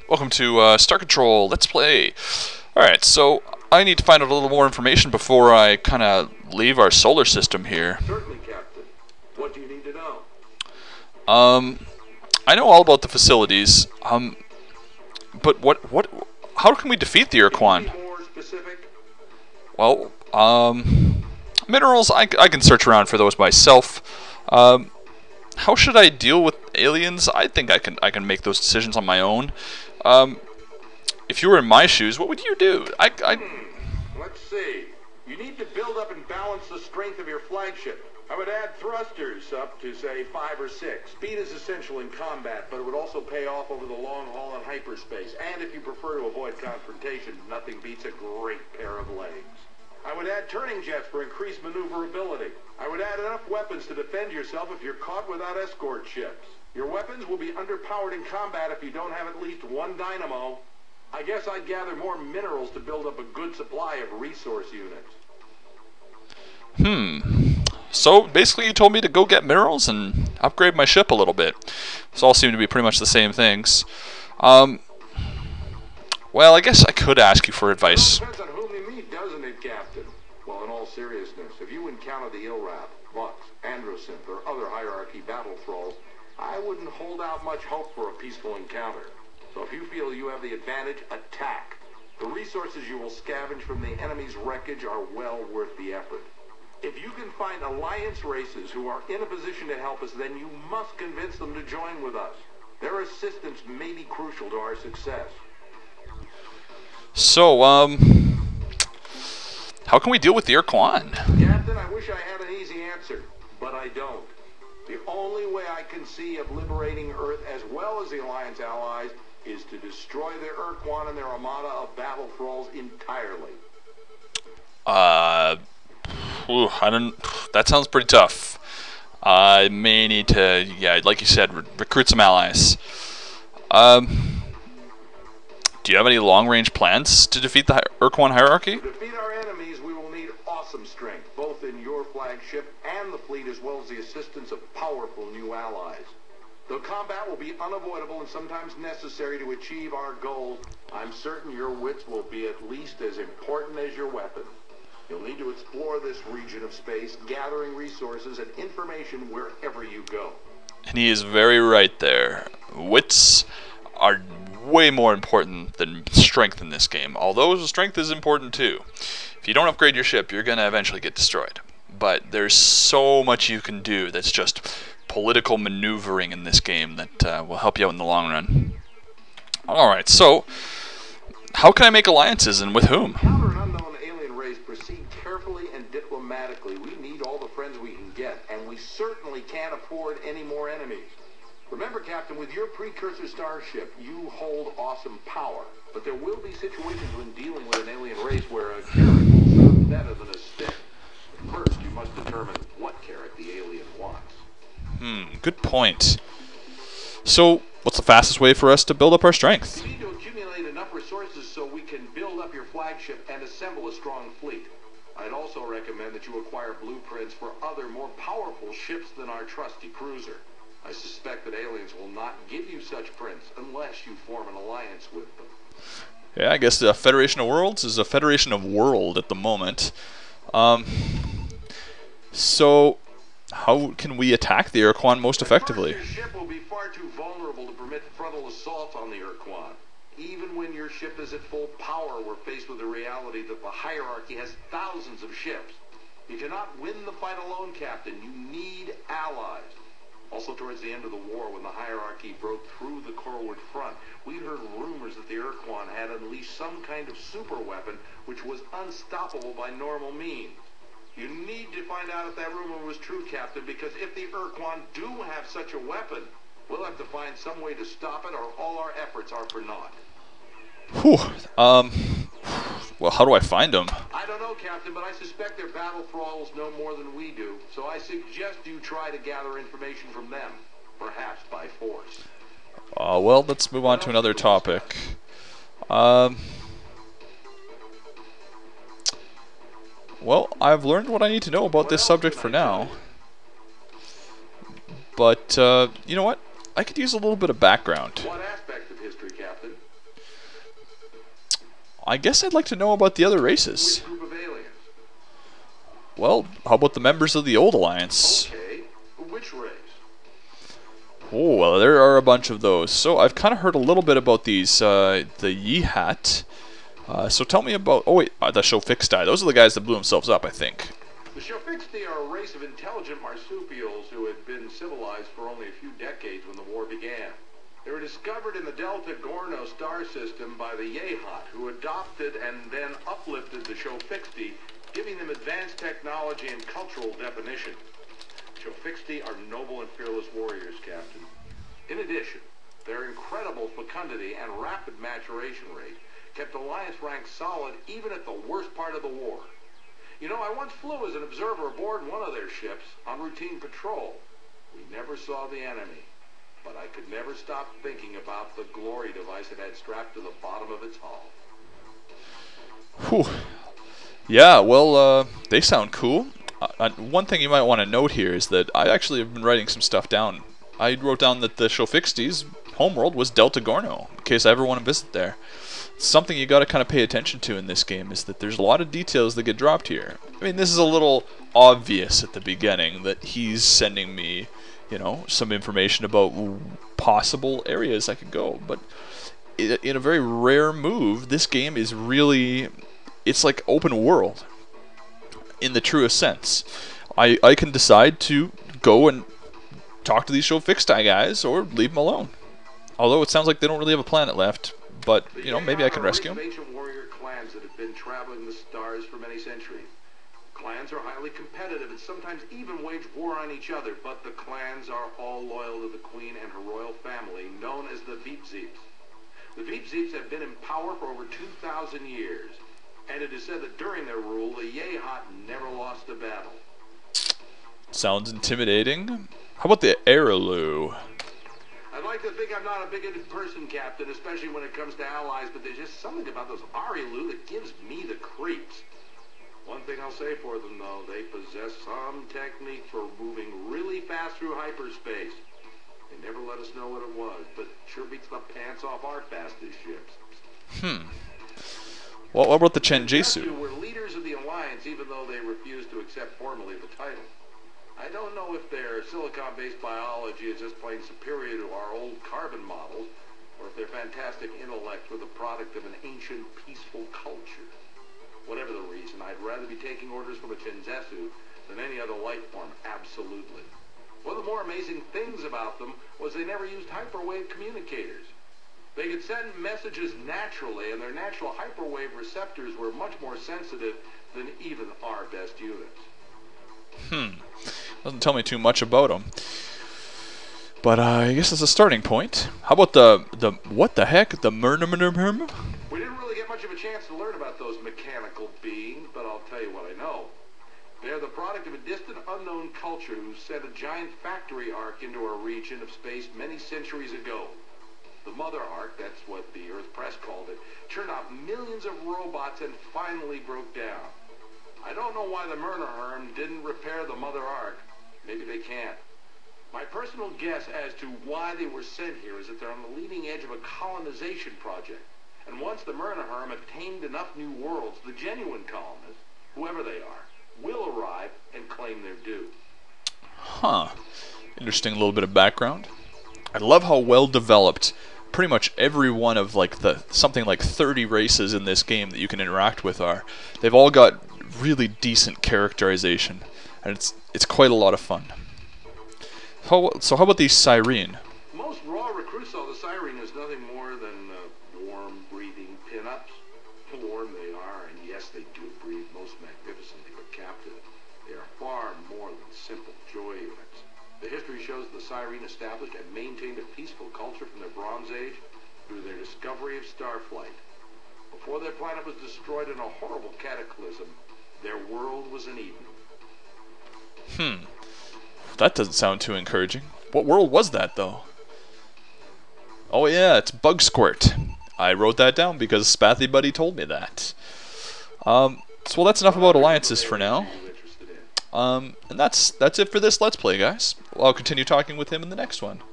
Welcome to Star Control. Let's play. Alright, so I need to find out a little more information before I kind of leave our solar system here. Certainly, Captain. What do you need to know? I know all about the facilities. But how can we defeat the Urquan? Be more specific? Well, minerals, I can search around for those myself. How should I deal with aliens? I think I can make those decisions on my own. If you were in my shoes, what would you do? Let's see. You need to build up and balance the strength of your flagship. I would add thrusters up to, say, 5 or 6. Speed is essential in combat, but it would also pay off over the long haul in hyperspace. And if you prefer to avoid confrontation, nothing beats a great pair of legs. I would add turning jets for increased maneuverability. I would add enough weapons to defend yourself if you're caught without escort ships. Your weapons will be underpowered in combat if you don't have at least one dynamo. I guess I'd gather more minerals to build up a good supply of resource units. So basically you told me to go get minerals and upgrade my ship a little bit. These all seem to be pretty much the same things. Well, I guess I could ask you for advice. Depends on whom you meet, doesn't it, Captain? Well, in all seriousness, if you encounter the Ilrath, Vux, Androsynth, or other hierarchy battle thralls, I wouldn't hold out much hope for a peaceful encounter. So if you feel you have the advantage, attack. The resources you will scavenge from the enemy's wreckage are well worth the effort. If you can find Alliance races who are in a position to help us, then you must convince them to join with us. Their assistance may be crucial to our success. So, how can we deal with the Urquan? Captain, I wish I had an easy answer, but I don't. The only way I can see of liberating Earth as well as the Alliance allies is to destroy the Urquan and their armada of battle thralls entirely. That sounds pretty tough. I may need to, yeah, like you said, recruit some allies. Do you have any long-range plans to defeat the Urquan hierarchy? To defeat our enemies, we will need awesome strength, both in your flagship and the fleet, as well as the assistance of powerful new allies. Though combat will be unavoidable and sometimes necessary to achieve our goals, I'm certain your wits will be at least as important as your weapons. You'll need to explore this region of space, gathering resources and information wherever you go. And he is very right there. Wits are way more important than strength in this game, although strength is important too. If you don't upgrade your ship, you're going to eventually get destroyed. But there's so much you can do that's just political maneuvering in this game that will help you out in the long run. Alright, so how can I make alliances and with whom? Counter an unknown alien race, proceed carefully and diplomatically. We need all the friends we can get, and we certainly can't afford any more enemies. Remember, Captain, with your precursor starship, you hold awesome power. But there will be situations when dealing with an alien race where a carrot will serve better than a stick. First, you must determine what carrot the alien wants. Good point. So, what's the fastest way for us to build up our strength? You need to accumulate enough resources so we can build up your flagship and assemble a strong fleet. I'd also recommend that you acquire blueprints for other more powerful ships than our trusty cruiser. I suspect that aliens will not give you such prints unless you form an alliance with them. Yeah, I guess the Federation of Worlds is a Federation of World at the moment. So, how can we attack the Urquan most effectively? Your ship will be far too vulnerable to permit frontal assault on the Urquan. Even when your ship is at full power, we're faced with the reality that the hierarchy has thousands of ships. You cannot win the fight alone, Captain. You need allies. Also, towards the end of the war, when the hierarchy broke through the Corwood front, we heard rumors that the Urquan had unleashed some kind of super weapon which was unstoppable by normal means. You need to find out if that rumor was true, Captain, because if the Urquan do have such a weapon, we'll have to find some way to stop it, or all our efforts are for naught. Well, how do I find them? I don't know, Captain, but I suspect their battle thralls know more than we do, so I suggest you try to gather information from them, perhaps by force. Well, let's move on to another topic. Well, I've learned what I need to know about this subject for now. But, you know what? I could use a little bit of background. What aspect of history, Captain? I guess I'd like to know about the other races. Which group of aliens? Well, how about the members of the Old Alliance? Okay. Which race? Oh, well, there are a bunch of those. So I've kind of heard a little bit about these, the Yehat. So tell me about, oh wait, the Shofixtai. Those are the guys that blew themselves up, I think. The Shofixtai are a race of intelligent marsupials who had been civilized for only a few decades when the war began. They were discovered in the Delta Gorno star system by the Yehat, who adopted and then uplifted the Shofixtai, giving them advanced technology and cultural definition. Shofixtai are noble and fearless warriors, Captain. In addition, their incredible fecundity and rapid maturation rate kept Alliance ranks solid even at the worst part of the war. You know, I once flew as an observer aboard one of their ships on routine patrol. We never saw the enemy, but I could never stop thinking about the glory device it had strapped to the bottom of its hull. Whew. Yeah, well, they sound cool. One thing you might want to note here is that I actually have been writing some stuff down. I wrote down that the Shofixtai's homeworld was Delta Gorno, in case I ever want to visit there. Something you got to kind of pay attention to in this game is that there's a lot of details that get dropped here. I mean, this is a little obvious at the beginning that he's sending me, you know, some information about possible areas I could go. But in a very rare move, this game is really, it's like open world in the truest sense. I can decide to go and talk to these Shofixtai guys or leave them alone. Although it sounds like they don't really have a planet left. But, you know, maybe I can rescue them. Ancient warrior clans that have been traveling the stars for many centuries. Clans are highly competitive and sometimes even wage war on each other, but the clans are all loyal to the Queen and her royal family, known as the Veepzeeps. The Veepzeeps have been in power for over 2,000 years, and it is said that during their rule, the Yehat never lost a battle. Sounds intimidating. How about the Araloo? I'd like to think I'm not a bigoted person, Captain, especially when it comes to allies, but there's just something about those Araloo that gives me the creeps. One thing I'll say for them, though, they possess some technique for moving really fast through hyperspace. They never let us know what it was, but sure beats the pants off our fastest ships. Well, what about the Chenjesu Chenjesu? were leaders of the Alliance, even though they refused to accept formally the title. I don't know if their silicon-based biology is just plain superior to our old carbon models, or if their fantastic intellect were the product of an ancient, peaceful culture. Whatever the reason, I'd rather be taking orders from a Chenjesu than any other life form, absolutely. One of the more amazing things about them was they never used hyperwave communicators. They could send messages naturally, and their natural hyperwave receptors were much more sensitive than even our best units. Doesn't tell me too much about them. But I guess it's a starting point. How about the what the heck? The Murmur? We didn't really get much of a chance to learn about those mechanical beings, but I'll tell you what I know. They're the product of a distant, unknown culture who sent a giant factory arc into our region of space many centuries ago. The Mother Arc, that's what the Earth Press called it, churned out millions of robots and finally broke down. I don't know why the Murnaherm didn't repair the Mother Arc. Maybe they can't. My personal guess as to why they were sent here is that they're on the leading edge of a colonization project. And once the Murnaherm obtained enough new worlds, the genuine colonists, whoever they are, will arrive and claim their due. Huh. Interesting little bit of background. I love how well developed pretty much every one of like the something like 30 races in this game that you can interact with are. They've all got really decent characterization, and it's quite a lot of fun. So how about the Cyrene? Most raw recruits saw the Cyrene as nothing more than warm, breathing pin-ups. Warm they are, and yes, they do breathe most magnificently, but Captain, they are far more than simple joy units. The history shows the Cyrene established and maintained a peaceful culture from the Bronze Age through their discovery of starflight. Before their planet was destroyed in a horrible cataclysm, their world was an Eden. That doesn't sound too encouraging. What world was that, though? Oh yeah, it's Bug Squirt. I wrote that down because Spathy Buddy told me that. So well, that's enough about alliances for now. And that's it for this Let's Play, guys. I'll continue talking with him in the next one.